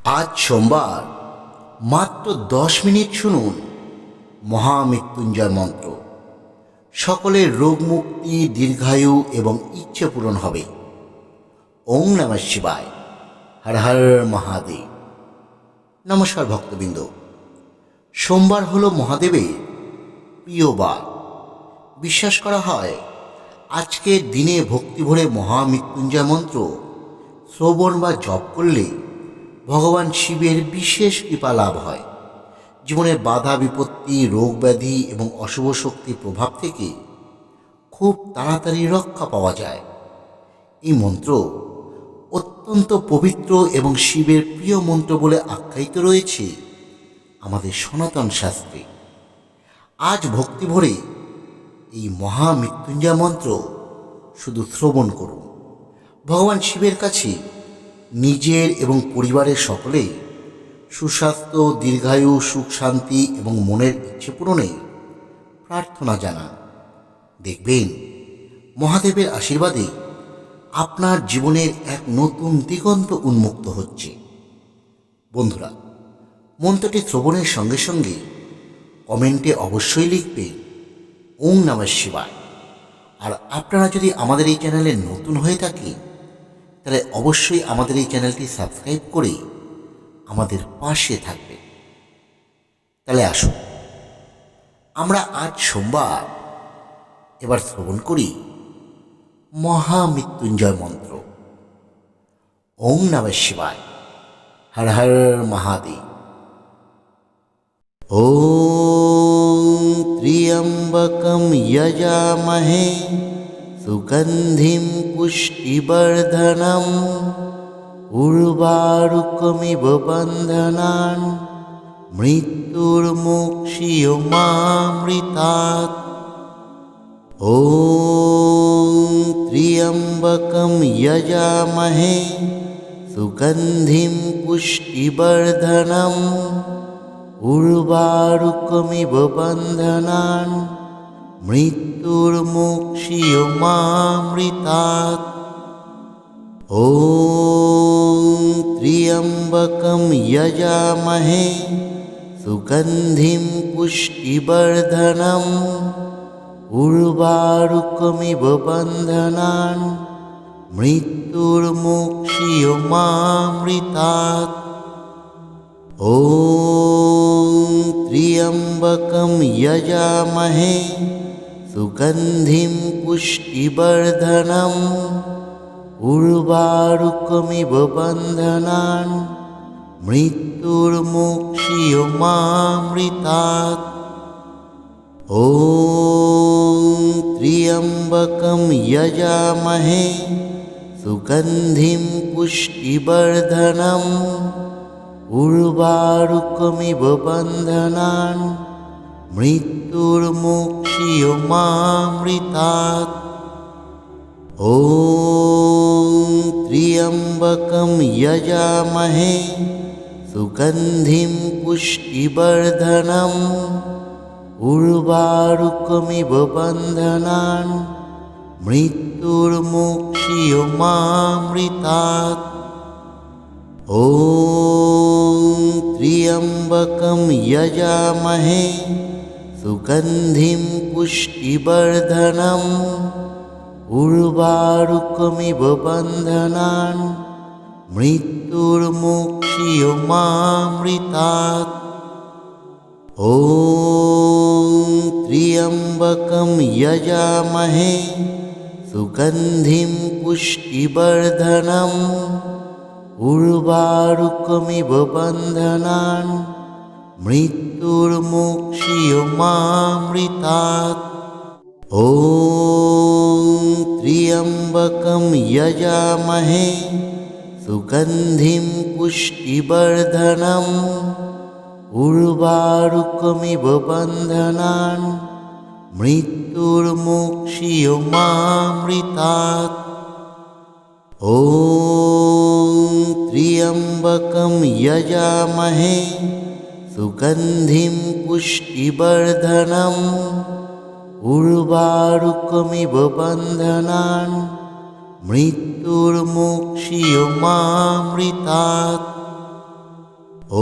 আজ সোমবার মাত্র 10 মিনিট শুনুন মহামৃত্যুঞ্জয় মন্ত্র। সকলের রোগ মুক্তি, দীর্ঘায়ু এবং ইচ্ছে পূরণ হবে। ওম নমঃ শিবায়। হর হর মহাদেব। নমস্কার ভক্তবৃন্দ। সোমবার হলো মহাদেবের প্রিয় বার। বিশ্বাস করা হয় আজকের দিনে ভক্তি ভরে মহামৃত্যুঞ্জয় মন্ত্র শ্রবণ বা জপ করলে ভগবান শিবের বিশেষ কৃপা লাভ হয়। জীবনের বাধা বিপত্তি, রোগ ব্যাধি এবং অশুভ শক্তির প্রভাব থেকে খুব তাড়াতাড়ি রক্ষা পাওয়া যায়। এই মন্ত্র অত্যন্ত পবিত্র এবং শিবের প্রিয় মন্ত্র বলে আখ্যায়িত রয়েছে আমাদের সনাতন শাস্ত্রে। আজ ভক্তি ভরে এই মহামৃত্যুঞ্জয় মন্ত্র শুধু শ্রবণ করুন। ভগবান শিবের কাছে নিজের এবং পরিবারের সকলে সুস্বাস্থ্য, দীর্ঘায়ু, সুখ শান্তি এবং মনের ইচ্ছে পূরণে প্রার্থনা জানান। দেখবেন মহাদেবের আশীর্বাদে আপনার জীবনের এক নতুন দিগন্ত উন্মুক্ত হচ্ছে। বন্ধুরা, মন্ত্রটি শ্রবণের সঙ্গে সঙ্গে কমেন্টে অবশ্যই লিখবেন ওম নমঃ শিবায়। আর আপনারা যদি আমাদের এই চ্যানেলে নতুন হয়ে থাকেন তাহলে অবশ্যই আমাদের এই চ্যানেলটি সাবস্ক্রাইব করে আমাদের পাশে থাকবে। তাহলে আসুন আমরা আজ সোমবার এবার শ্রবণ করি মহামৃত্যুঞ্জয় মন্ত্র। ওম নমঃ শিবায়। হর হর মহাদেব। ওম ত্র্যম্বকম যজামহে সুগন্ধিম পুষ্টিবর্ধনম উর্বারুকমিব বন্ধনান মৃত্যুর্মোক্ষীয়মামৃতাৎ। ওম ত্র্যম্বকম যজামহে সুগন্ধিম পুষ্টিবর্ধনম উর্বারুকমিব বন্ধনান মৃত্যুর্মোক্ষীয়মামৃতাৎ। ওম ত্র্যম্বকম যজামহে সুগন্ধিম পুষ্টিবর্ধনম উর্বারুকমিব বন্ধনান মৃত্যুর্মোক্ষীয়মামৃতাৎ। ওম ত্র্যম্বকম যজামহে সুগন্ধিম পুষ্টিবর্ধনম উর্বারুকমিব বন্ধনান মৃত্যুর্মোক্ষীয়মামৃতাৎ। ওম ত্র্যম্বকম যজামহে সুগন্ধিম পুষ্টিবর্ধনম উর্বারুকমিব বন্ধনান মৃত্যুর্মোক্ষীয়মামৃতাৎ। ওম ত্র্যম্বকম যজামহে সুগন্ধিম পুষ্টিবর্ধনম উর্বারুকমিব বন্ধনান মৃত্যুর্মোক্ষীয়মামৃতাৎ। ওম ত্র্যম্বকম যজামহে সুগন্ধিম পুষ্টিবর্ধনম উর্বারুকমিব বন্ধনান মৃত্যুর্মোক্ষীয়মামৃতাৎ। ওম ত্র্যম্বকম যজামহে সুগন্ধিম পুষ্টিবর্ধনম উর্বারুকমিব বন্ধনান মৃত্যুর্মোক্ষীয়মামৃতাৎ। ওম ত্র্যম্বকম যজামহে সুগন্ধিম পুষ্টিবর্ধনম উর্বারুকমিব বন্ধনান মৃত্যুর্মোক্ষীয়মামৃতাৎ। ওম ত্র্যম্বকম যজামহে সুগন্ধিম পুষ্টিবর্ধনম উর্বারুকমিব বন্ধনান মৃত্যুর্মোক্ষীয়মামৃতাৎ। ॐ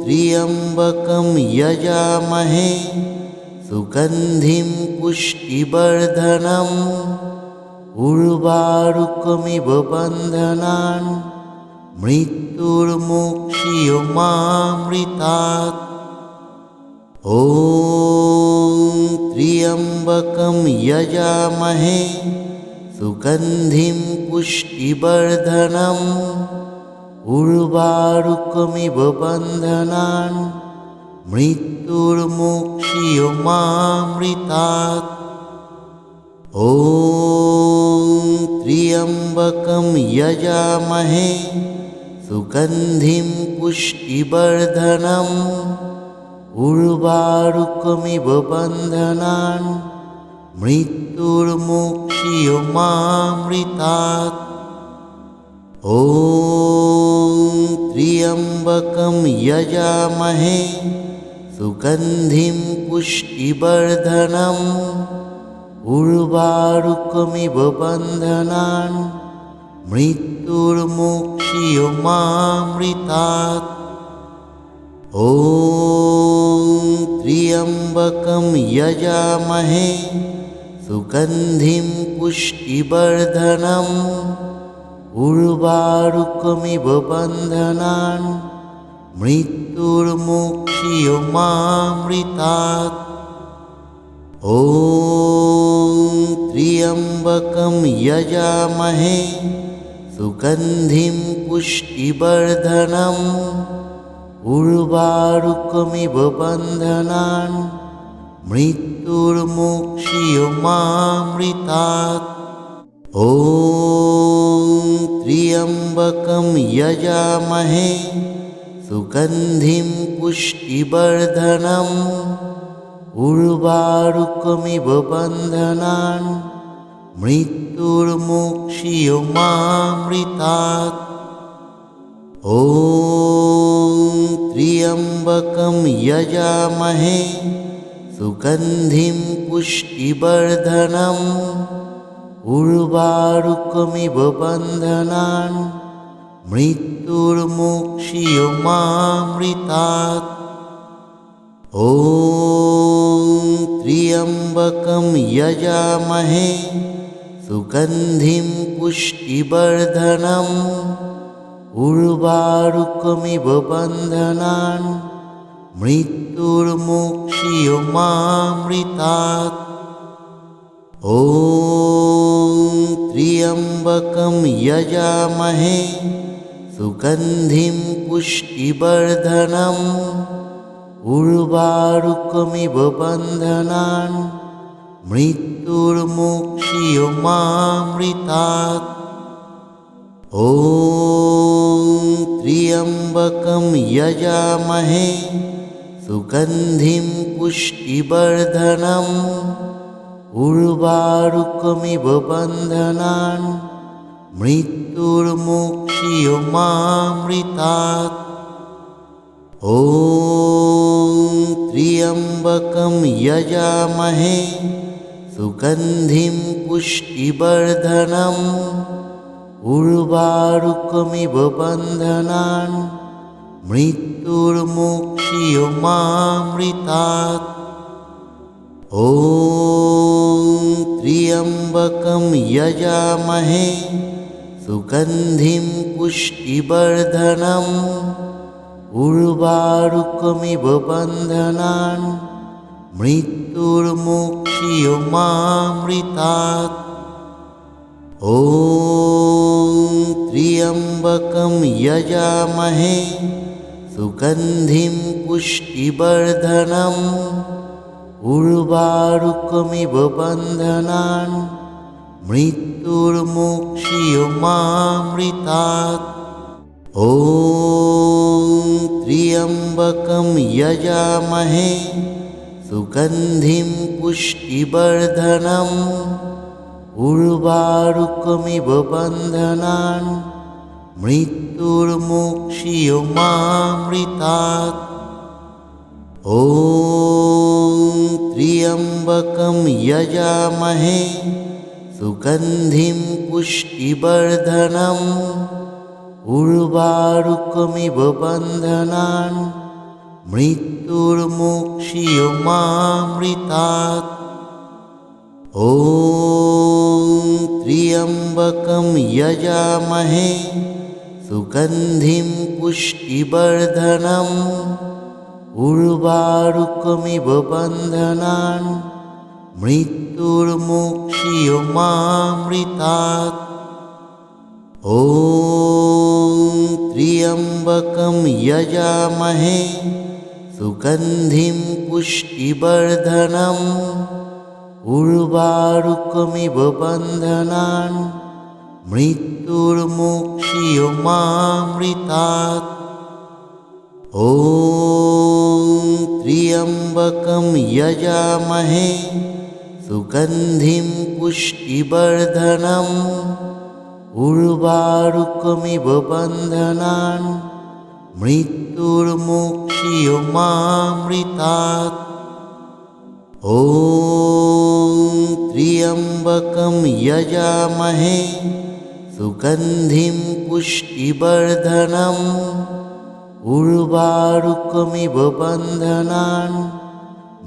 त्र्यम्बकं यजामहे सुगन्धिं पुष्टिवर्धनम् उर्वारुकमिव बन्धनान् मृत्युर्मोक्षयमामृतात्। ॐ त्र्यम्बकं यजामहे सुगन्धिं पुष्टिवर्धनम् उर्वारुकमिव बन्धनान् मृत्युर्मोक्षयमामृतात्। ॐ त्र्यम्बकं यजामहे सुगन्धिं पुष्टिवर्धनम् उर्वारुकमिव बन्धनान् मृत्युर्मोक्षयमामृतात्। ॐ त्र्यम्बकं यजामहे सुगन्धिं पुष्टिवर्धनम् उर्वारुकमिव बन्धनान् मृत्युर्मोक्षयमामृतात्। ॐ त्र्यम्बकं यजामहे सुगन्धिं पुष्टिवर्धनम् उर्वारुकमिव बन्धनान् मृत्युर्मोक्षयमामृतात्। ॐ त्र्यम्बकं यजामहे सुगन्धिं पुष्टिवर्धनम् उर्वारुकमिव बन्धनान् मृत्युर्मोक्षयमामृतात्। ॐ त्र्यम्बकं यजामहे सुगन्धिं पुष्टिवर्धनम् उर्वारुकमिव बन्धनान् मृत्युर्मोक्षयमामृतात्। ॐ त्र्यम्बकं यजामहे सुगन्धिं पुष्टिवर्धनम् उर्वारुकमिव बन्धनान् मृत्युर्मोक्षयमामृतात्। ॐ त्र्यम्बकं यजामहे सुगन्धिं पुष्टिवर्धनम् उर्वारुकमिव बन्धनान् मृत्युर्मोक्षयमामृतात्। ॐ त्र्यम्बकं यजामहे सुगन्धिं पुष्टिवर्धनम् उर्वारुकमिव बन्धनान् मृत्युर्मोक्षयमामृतात्। ॐ त्र्यम्बकं यजामहे सुगन्धिं पुष्टिवर्धनम् उर्वारुकमिव बन्धनान् मृत्युर्मोक्षयमामृतात्। ॐ त्र्यम्बकं यजामहे सुगन्धिं पुष्टिवर्धनम् उर्वारुकमिव बन्धनान् मृत्युर्मोक्षयमामृतात्। ॐ त्र्यम्बकं यजामहे सुगन्धिं पुष्टिवर्धनम् उर्वारुकमिव बन्धनान् मृत्युर्मोक्षयमामृतात्। ॐ त्र्यम्बकं यजामहे सुगन्धिं पुष्टिवर्धनम् उर्वारुकमिव बन्धनान् मृत्युर्मोक्षयमामृतात्। ॐ त्र्यम्बकं यजामहे सुगन्धिं पुष्टिवर्धनम् उर्वारुकमिव बन्धनान् मृत्युर्मोक्षयमामृतात्। ॐ त्र्यम्बकं यजामहे सुगन्धिं पुष्टिवर्धनम् उर्वारुकमिव बन्धनान् मृत्युर्मोक्षीयमामृतात्। ॐ त्र्यम्बकं यजामहे सुगन्धिं पुष्टिवर्धनम् उर्वारुकमिव बन्धनान् मृत्युर्मोक्षीयमामृतात्। ॐ त्र्यम्बकं यजामहे सुगन्धिं पुष्टिवर्धनम् उर्वारुकमिव बन्धनान् मृत्युर्मोक्षीयमामृतात्। ॐ त्र्यम्बकं यजामहे सुगन्धिं पुष्टिवर्धनम् उर्वारुकमिव बन्धनान् मृत्युर्मोक्षीयमामृतात्। ॐ त्र्यम्बकं यजामहे सुगन्धिं पुष्टिवर्धनम् उर्वारुकमिव बन्धनान्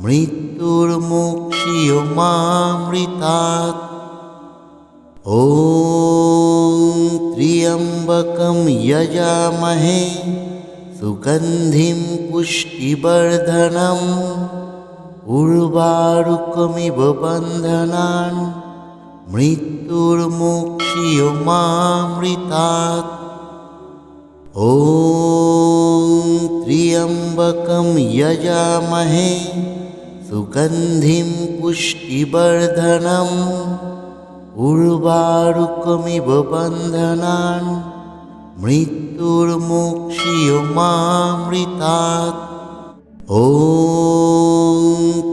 मृत्युर्मोक्षीयमामृतात्। ॐ त्र्यम्बकं यजामहे सुगन्धिं पुष्टिवर्धनम् उर्वारुकमिव बन्धनान् मृत्युर्मोक्षीयमामृतात्। ॐ त्र्यम्बकं यजामहे सुगन्धिं पुष्टिवर्धनम् उर्वारुकमिव बन्धनान् मृत्युर्मोक्षीयमामृतात्। ॐ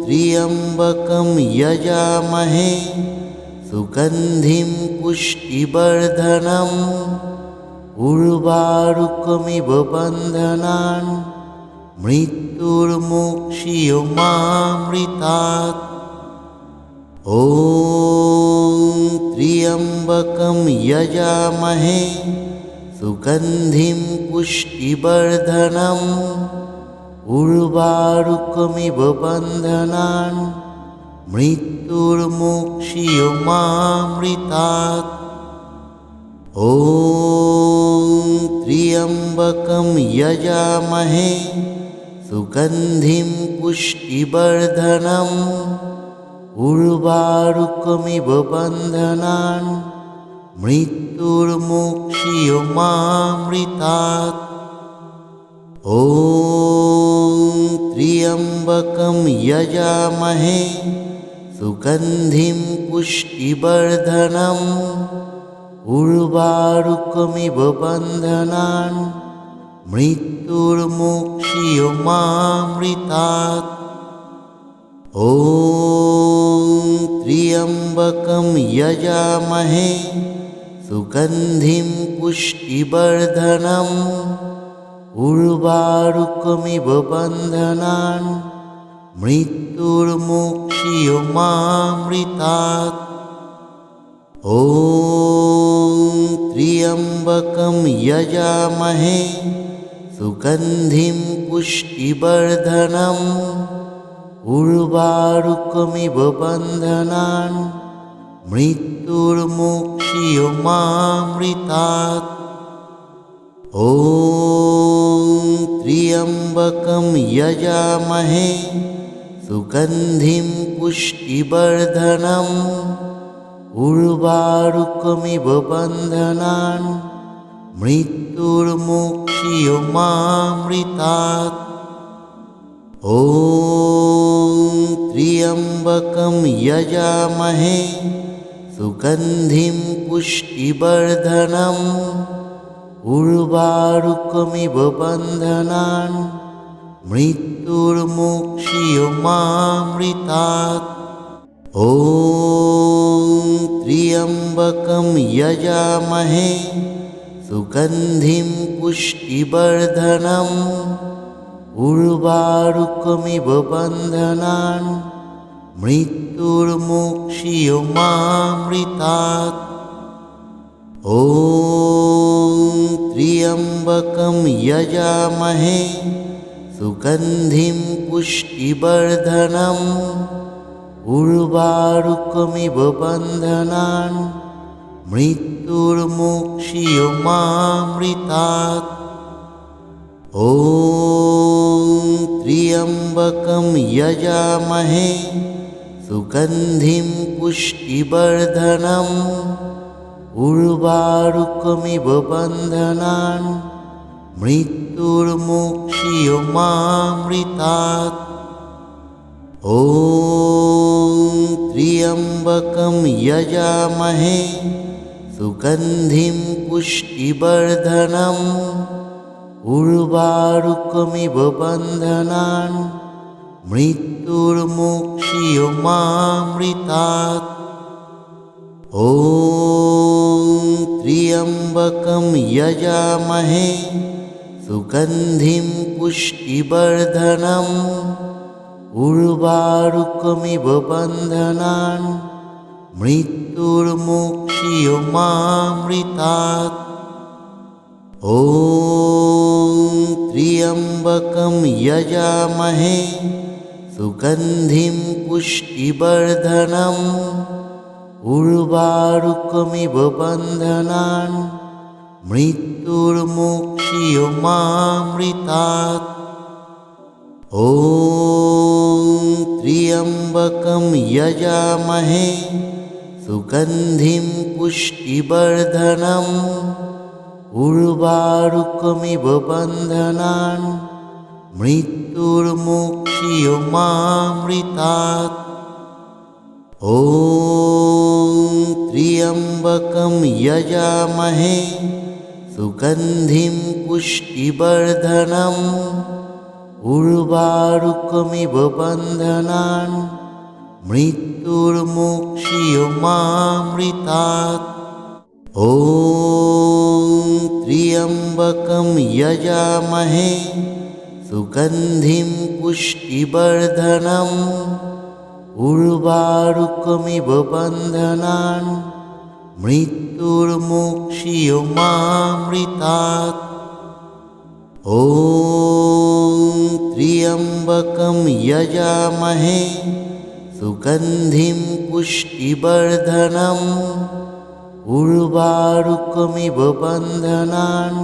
त्र्यम्बकं यजामहे सुगन्धिं पुष्टिवर्धनम् उर्वारुकमिव बन्धनान् मृत्युर्मोक्षीयमामृतात्। ॐ त्र्यम्बकं यजामहे सुगन्धिं पुष्टिवर्धनम् उर्वारुकमिव बन्धनान् मृत्युर्मोक्षीयमामृतात्। ॐ त्र्यम्बकं यजामहे सुगन्धिं पुष्टिवर्धनम् उर्वारुकमिव बन्धनान् मृत्युर्मोक्षीयमामृतात्। ॐ त्र्यम्बकं यजामहे सुगन्धिं पुष्टिवर्धनम् उर्वारुकमिव बन्धनान् मृत्युर्मोक्षीयमामृतात्। ॐ त्र्यम्बकं यजामहे सुगन्धिं पुष्टिवर्धनम् उर्वारुकमिव बन्धनान् मृत्युर्मोक्षीयमामृतात्। ॐ त्र्यम्बकं यजामहे सुगन्धिं पुष्टिवर्धनम् उर्वारुकमिव बन्धनान् मृत्युर्मोक्षीयमामृतात्। ॐ त्र्यम्बकं यजामहे सुगन्धिं पुष्टिवर्धनम् उर्वारुकमिव बन्धनान् मृत्युर्मोक्षीयमामृतात्। ॐ त्र्यम्बकं यजामहे सुगन्धिं पुष्टिवर्धनम् उर्वारुकमिव बन्धनान् मृत्युर्मोक्षीयमामृतात्। ॐ त्र्यम्बकं यजामहे सुगन्धिं पुष्टिवर्धनम् उर्वारुकमिव बन्धनान् मृत्युर्मोक्षीयमामृतात्। ॐ त्र्यम्बकं यजामहे सुगन्धिं पुष्टिवर्धनम् उर्वारुकमिव बन्धनान् मृत्युर्मोक्ष्यमामृतात्। ॐ त्र्यम्बकं यजामहे सुगन्धिं पुष्टिवर्धनम् उर्वारुकमिव बन्धनान् मृत्युर्मोक्ष्यमामृतात्। ॐ त्र्यम्बकं यजामहे सुगन्धिं पुष्टिवर्धनम् उर्वारुकमिव बन्धनान् मृत्युर्मोक्ष्यमामृतात्। ॐ त्र्यम्बकं यजामहे सुगन्धिं पुष्टिवर्धनम् उर्वारुकमिव बन्धनान् मृत्युर्मोक्ष्यमामृतात्। ॐ त्र्यम्बकं यजामहे सुगन्धिं पुष्टिवर्धनम् उर्वारुकमिव बन्धनान् मृत्युर्मोक्ष्यमामृतात्। ॐ त्र्यम्बकं यजामहे सुगन्धिं पुष्टिवर्धनम् उर्वारुकमिव बन्धनान् मृत्युर्मोक्ष्यमामृतात्। ॐ त्र्यम्बकं यजामहे सुगन्धिं पुष्टिवर्धनम् उर्वारुकमिव बन्धनान् मृत्युर्मोक्ष्यमामृतात्। ॐ त्र्यम्बकं यजामहे सुगन्धिं पुष्टिवर्धनम् उर्वारुकमिव बन्धनान् मृत्युर्मोक्ष्यमामृतात्। ॐ त्र्यम्बकं यजामहे सुगन्धिं पुष्टिवर्धनम् उर्वारुकमिव बन्धनान्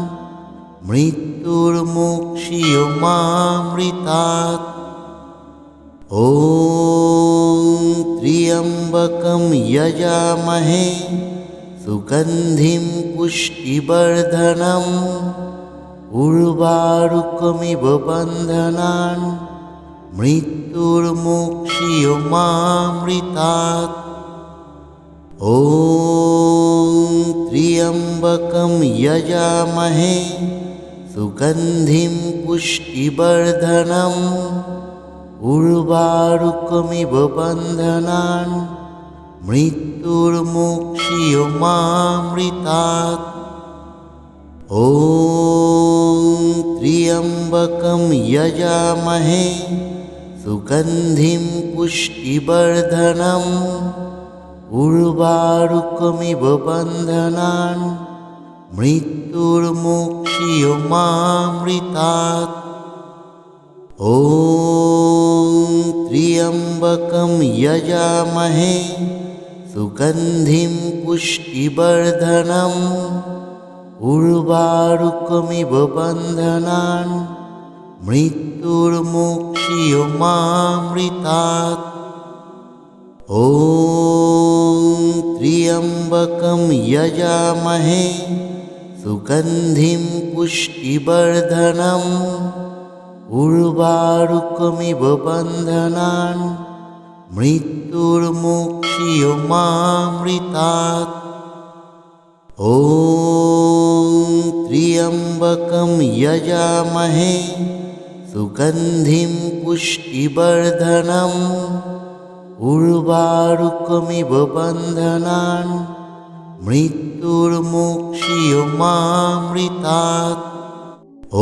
मृत्युर्मोक्ष्यमामृतात्। ॐ त्र्यम्बकं यजामहे सुगन्धिं पुष्टिवर्धनम् उर्वारुकमिव बन्धनान् मृत्युर्मोक्ष्यमामृतात्। ॐ त्र्यम्बकं यजामहे सुगन्धिं पुष्टिवर्धनम् उर्वारुकमिव बन्धनान् मृत्युर्मोक्ष्यमामृतात्। ॐ त्र्यम्बकं यजामहे सुगन्धिं पुष्टिवर्धनम् उर्वारुकमिव बन्धनान् मृत्युर्मोक्ष्यमामृतात्। ॐ त्र्यम्बकं यजामहे सुगन्धिं पुष्टिवर्धनम् उर्वारुकमिव बन्धनान् मृत्युर्मोक्ष्यमामृतात्। ॐ त्र्यम्बकं यजामहे सुगन्धिं पुष्टिवर्धनम् उर्वारुकमिव बन्धनान् मृत्युर्मोक्ष्यमामृतात्। ॐ त्र्यम्बकं यजामहे सुगन्धिं पुष्टिवर्धनम् उर्वारुकमिव बन्धनान् मृत्युर्मोक्ष्यमामृतात्। ॐ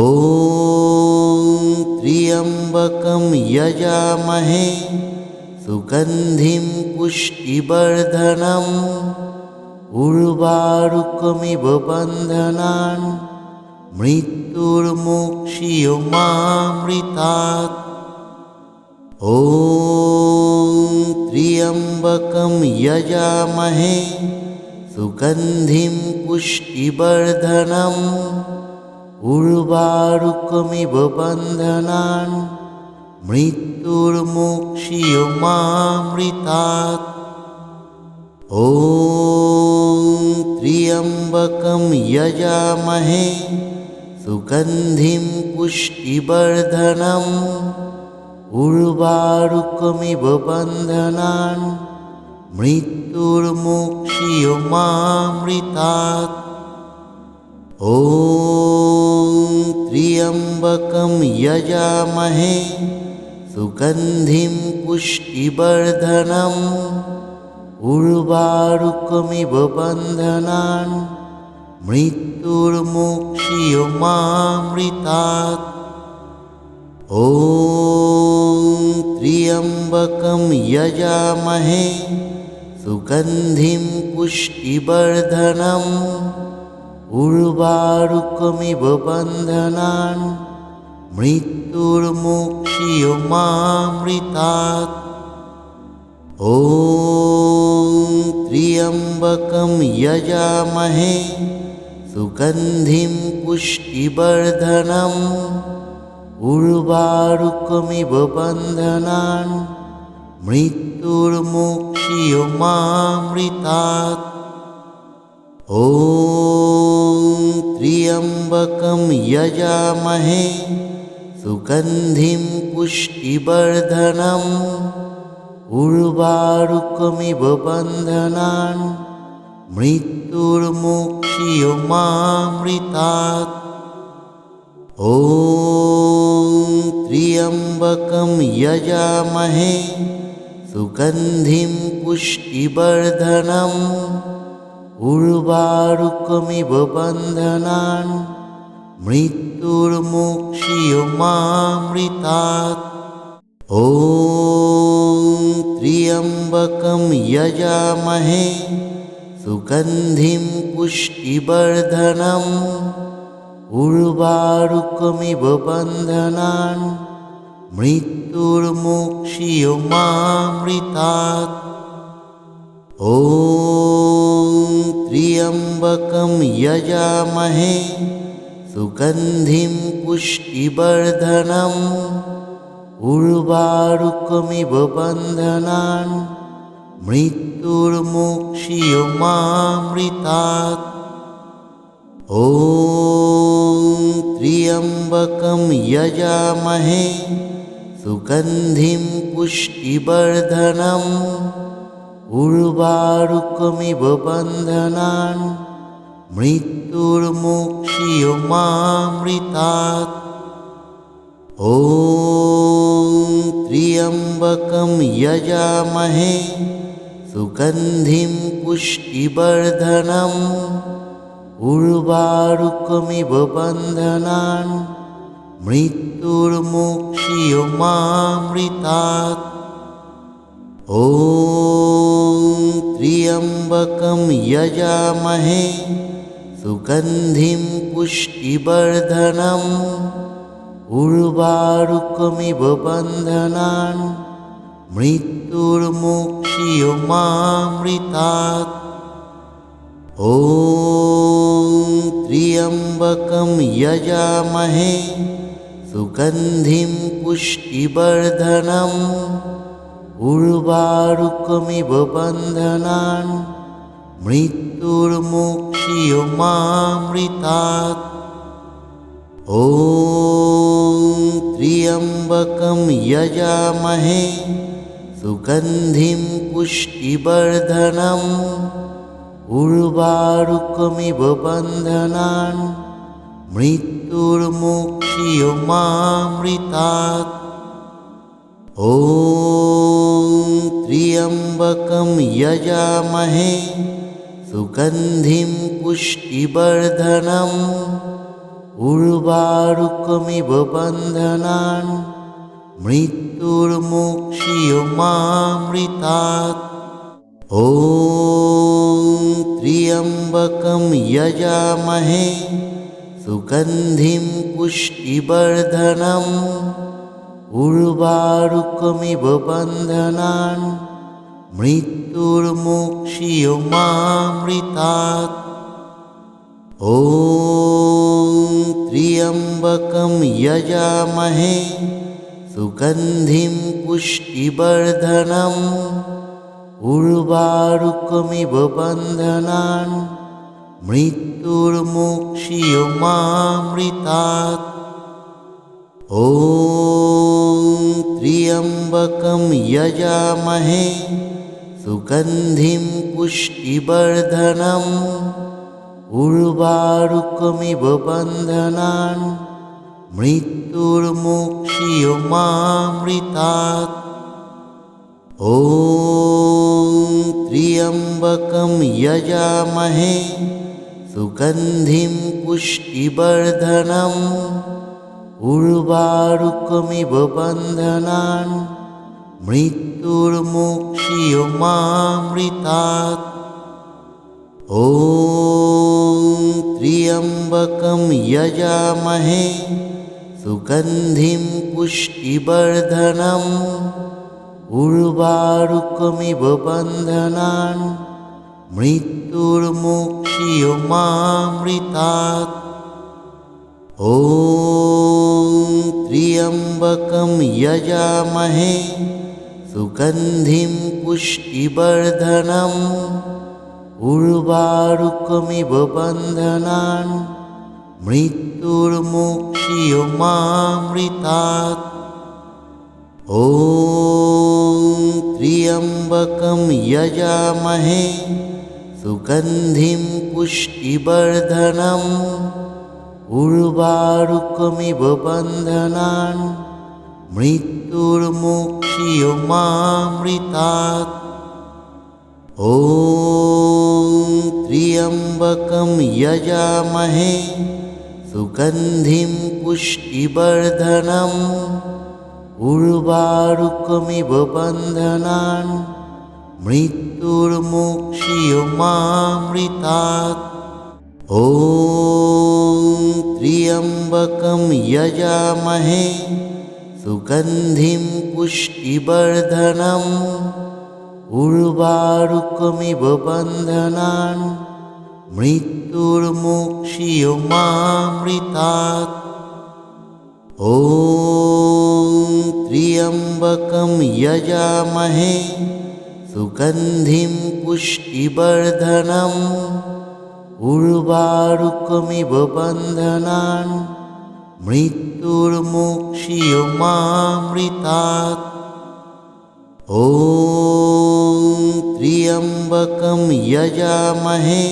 त्र्यम्बकं यजामहे सुगन्धिं पुष्टिवर्धनम् उर्वारुकमिव बन्धनान् मृत्युर्मोक्षीयमामृतात्। ॐ त्र्यम्बकं यजामहे सुगन्धिं पुष्टिवर्धनम् उर्वारुकमिव बन्धनान् मृत्युर्मोक्षीयमामृतात्। ॐ त्र्यम्बकं यजामहे सुगन्धिं पुष्टिवर्धनम् उर्वारुकमिव बन्धनान् मृत्युर्मोक्षीयमामृतात्। ॐ त्र्यम्बकं यजामहे सुगन्धिं पुष्टिवर्धनम् उर्वारुकमिव बन्धनान् मृत्युर्मोक्षीयमामृतात्। ॐ त्र्यम्बकं यजामहे सुगन्धिं पुष्टिवर्धनम् उर्वारुकमिव बन्धनान् मृत्युर्मोक्षीयमामृतात्। ॐ त्र्यम्बकं यजामहे सुगन्धिं पुष्टिवर्धनम् उर्वारुकमिव बन्धनान् मृत्युर्मोक्षीयमामृतात्। ॐ त्र्यम्बकं यजामहे सुगन्धिं पुष्टिवर्धनम् उर्वारुकमिव बन्धनान् मृत्युर्मोक्षीयमामृतात्। ॐ त्र्यम्बकं यजामहे सुगन्धिं पुष्टिवर्धनम् उर्वारुकमिव बन्धनान् मृत्युर्मोक्षीयमामृतात्। ॐ त्र्यम्बकं यजामहे सुगन्धिं पुष्टिवर्धनम् उर्वारुकमिव बन्धनान् मृत्युर्मोक्षीयमामृतात्। ॐ त्र्यम्बकं यजामहे सुगन्धिं पुष्टिवर्धनम् उर्वारुकमिव बन्धनान् मृत्युर्मोक्षीयमामृतात्। ॐ त्र्यम्बकं यजामहे सुगन्धिं पुष्टिवर्धनम् उर्वारुकमिव बन्धनान् मृत्युर्मोक्षीयमामृतात्। ॐ त्र्यम्बकं यजामहे सुगन्धिं पुष्टिवर्धनम् उर्वारुकमिव बन्धनान् मृत्युर्मोक्षीयमामृतात्। ॐ त्र्यम्बकं यजामहे सुगन्धिं पुष्टिवर्धनम् उर्वारुकमिव बन्धनान् मृत्युर्मोक्षीयमामृतात्। ॐ त्र्यम्बकं यजामहे सुगन्धिं पुष्टिवर्धनम् उर्वारुकमिव बन्धनान् मृत्युर्मोक्षीयमामृतात्। ॐ त्र्यम्बकं यजामहे सुगन्धिं पुष्टिवर्धनम् उर्वारुकमिव बन्धनान् मृत्युर्मोक्षीयमामृतात्। ॐ त्र्यम्बकं यजामहे सुगन्धिं पुष्टिवर्धनम् उर्वारुकमिव बन्धनान् मृत्युर्मोक्षीयमामृतात्। ॐ त्र्यम्बकं यजामहे सुगन्धिं पुष्टिवर्धनम् उर्वारुकमिव बन्धनान् मृत्युर्मोक्षयमामृतात्। ॐ त्र्यम्बकं यजामहे सुगन्धिं पुष्टिवर्धनम् उर्वारुकमिव बन्धनान् मृत्युर्मोक्षयमामृतात्। ॐ त्र्यम्बकं यजामहे सुगन्धिं पुष्टिवर्धनम् उर्वारुकमिव बन्धनान् मृत्युर्मोक्षयमामृतात्। ॐ त्र्यम्बकं यजामहे सुगन्धिं पुष्टिवर्धनम् उर्वारुकमिव बन्धनान् मृत्युर्मोक्षयमामृतात्। ॐ त्र्यम्बकं यजामहे सुगन्धिं पुष्टिवर्धनम् उर्वारुकमिव बन्धनान् मृत्युर्मोक्षयमामृतात्। ॐ त्र्यम्बकं यजामहे सुगन्धिं पुष्टिवर्धनम् उर्वारुकमिव बन्धनान् मृत्युर्मोक्षयमामृतात्। ॐ त्र्यम्बकं यजामहे सुगन्धिं पुष्टिवर्धनम् उर्वारुकमिव बन्धनान् मृत्युर्मोक्षयमामृतात्। ॐ त्र्यम्बकं यजामहे सुगन्धिं पुष्टिवर्धनम् उर्वारुकमिव बन्धनान् मृत्युर्मोक्षयमामृतात्। ॐ त्र्यम्बकं यजामहे सुगन्धिं पुष्टिवर्धनम् उर्वारुकमिव बन्धनान् मृत्युर्मोक्षयमामृतात्। ॐ त्र्यम्बकं यजामहे सुगन्धिं पुष्टिवर्धनम् उर्वारुकमिव बन्धनान् मृत्युर्मोक्षयमामृतात्। ॐ त्र्यम्बकं यजामहे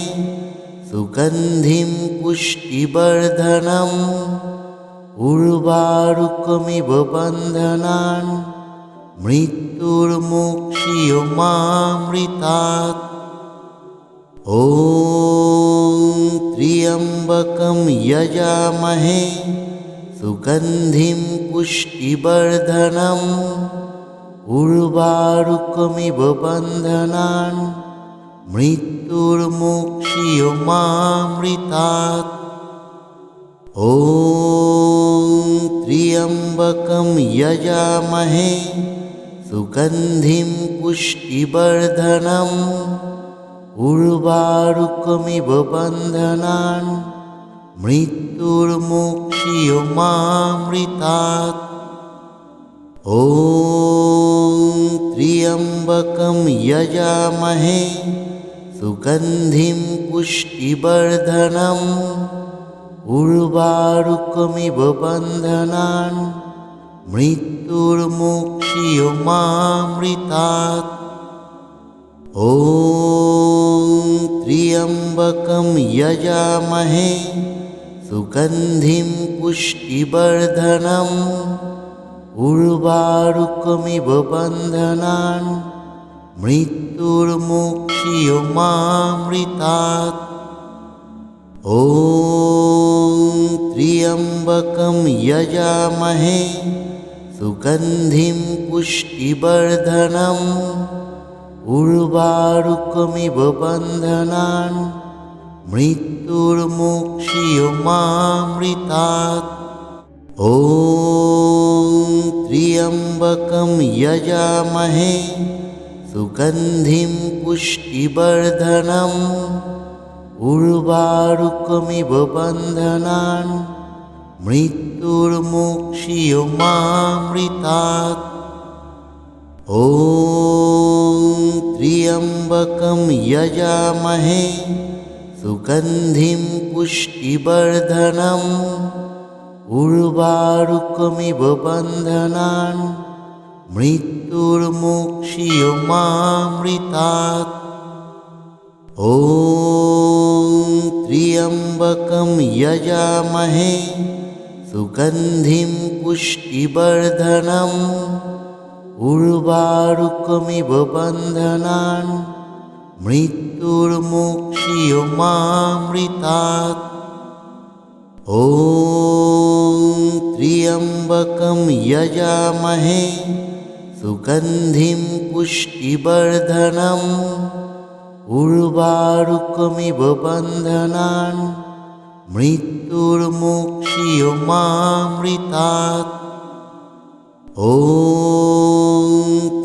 सुगन्धिं पुष्टिवर्धनम् उर्वारुकमिव बन्धनान् मृत्युर्मोक्षयमामृतात्। ॐ त्र्यम्बकं यजामहे सुगन्धिं पुष्टिवर्धनम् उर्वारुकमिव बन्धनान् मृत्युर्मोक्षयमामृतात्। ॐ त्र्यम्बकं यजामहे सुगन्धिं पुष्टिवर्धनम् उर्वारुकमिव बन्धनान् मृत्युर्मोक्षयमामृतात्। ॐ त्र्यम्बकं यजामहे सुगन्धिं पुष्टिवर्धनम् उर्वारुकमिव बन्धनान् मृत्युर्मोक्षयमामृतात्। ॐ त्र्यम्बकं यजामहे सुगन्धिं पुष्टिवर्धनम् उर्वारुकमिव बन्धनान् मृत्युर्मोक्षयमामृतात्। ॐ त्र्यम्बकं यजामहे सुगन्धिं पुष्टिवर्धनम् उर्वारुकमिव बन्धनान् मृत्युर्मोक्षीयमामृतात्। ॐ त्र्यम्बकं यजामहे सुगन्धिं पुष्टिवर्धनम् उर्वारुकमिव बन्धनान् मृत्युर्मोक्षीयमामृतात्। ॐ त्र्यम्बकं यजामहे सुगन्धिं पुष्टिवर्धनम् उर्वारुकमिव बन्धनान् मृत्युर्मोक्षीयमामृतात्। ॐ त्र्यम्बकं यजामहे सुगन्धिं पुष्टिवर्धनम् उर्वारुकमिव बन्धनान् मृत्युर्मोक्षीयमामृतात्। ॐ त्र्यम्बकं यजामहे सुगन्धिं पुष्टिवर्धनम् उर्वारुकमिव बन्धनान् मृत्युर्मोक्षीयमामृतात्। ॐ त्र्यम्बकं यजामहे सुगन्धिं पुष्टिवर्धनम् उर्वारुकमिव बन्धनान् मृत्युर्मोक्षीयमामृतात्। ॐ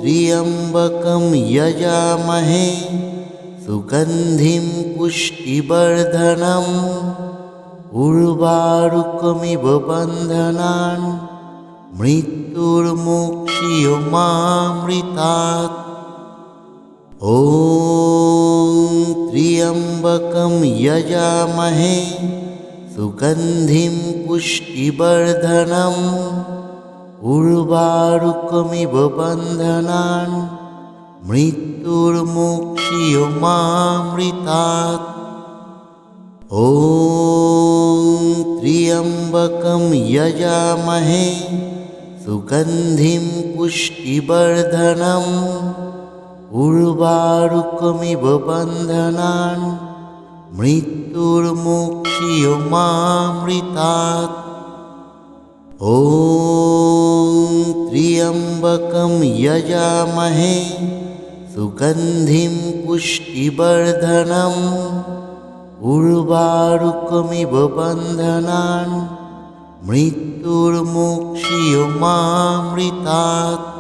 त्र्यम्बकं यजामहे सुगन्धिं पुष्टिवर्धनम् उर्वारुकमिव बन्धनान् मृत्युर्मोक्षीयमामृतात्। ॐ त्र्यम्बकं यजामहे सुगन्धिं पुष्टिवर्धनम् उर्वारुकमिव बन्धनान् मृत्युर्मोक्षीयमामृतात्। ॐ त्र्यम्बकं यजामहे सुगन्धिं पुष्टिवर्धनम् उर्वारुकमिव बन्धनान् मृत्युर्मोक्षीयमामृतात्। ॐ त्र्यम्बकं यजामहे सुगन्धिं पुष्टिवर्धनम् उर्वारुकमिव बन्धनान् मृत्युर्मोक्षीयमामृतात्। ॐ त्र्यम्बकं यजामहे सुगन्धिं पुष्टिवर्धनम् उर्वारुकमिव बन्धनान् मृत्युर्मोक्षीयमामृतात्।